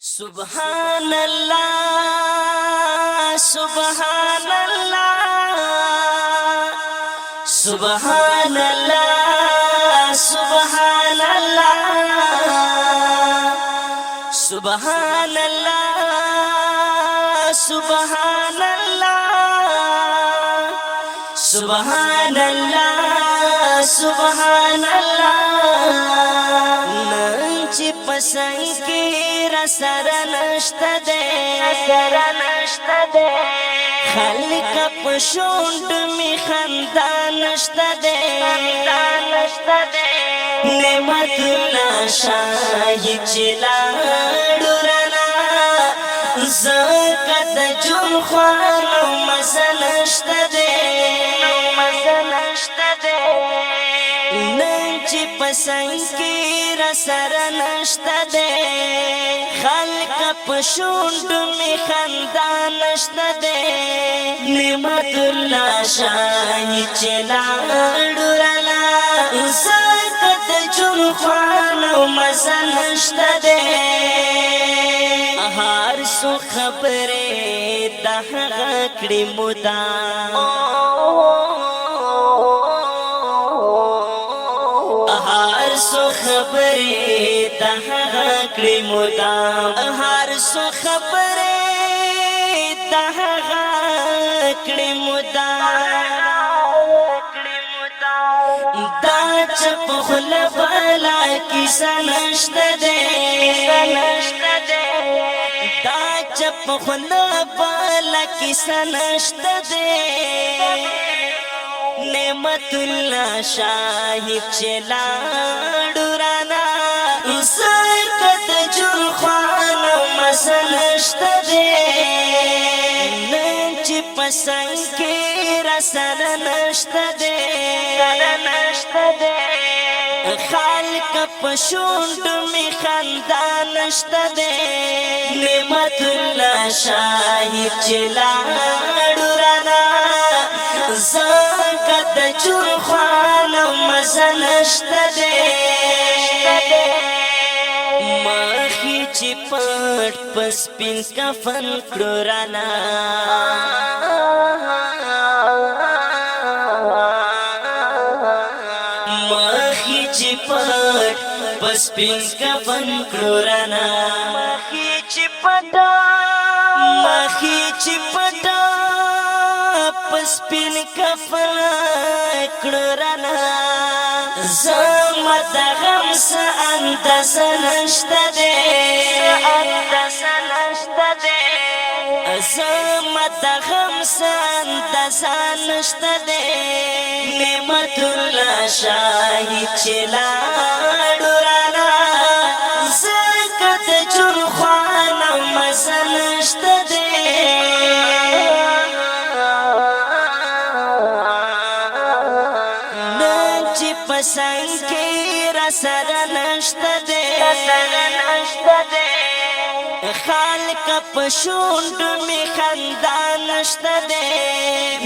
سبحان الله سبحان الله سبحان الله سبحان الله سبحان الله سبحان الله سبحان الله سبحان الله نن چې پسند کې را سره نشته ده خلق په شوند می خندا نشته ده نعمت الله شاهي چلا ډورنا زکات جون خوانو مسنشته ده نن چې پسند کې را سره نشته ده خلق په شوند می خندا نشته ده نعمت الله شاهي چلا ډورنا زکات جون خوانو مسنشته ده هر سو خبره دغه کړي مودا هر سو خبره دغه کړي مودا هر سو خبره دغه کړي مودا دا چپ خلا بالا کیسه نشته ده دا چپ خلا بالا کیسه نشته ده نعمت الله شاهي چلا ډورانا زکات جون خوانو مسنشته ده نن چې پسند کې را سره نشته ده خالق په شوند می خندا نشته ده نعمت الله شاهي چلا ډورانا زکات جون خوانو مسنشته ده مخی چې پټ پس پین کفن کړو رانا مخی چې پټ پس پین کفن کړو رانا مخی چې پټا پس پین کفن کړو رانا زمت غم سا انداز نشته ده زمت غم سا انداز نشته ده نعمت الله شاهي چلا ډورانا زکات جون خوانو مزه نشته ده پسند کې را سره نشته ده خالق په شوند می خندا نشته ده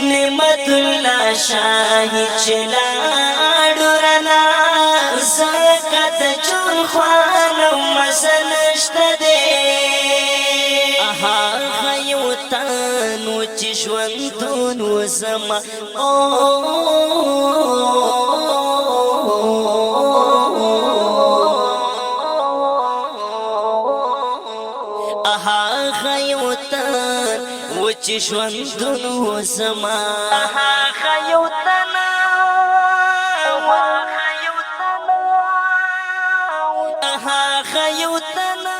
نعمت الله شاهي چلا ډورنا زکات جون خوانو مسنشته ده یو تانو چې ژوندون زما چې ژوندون زما خیوتنا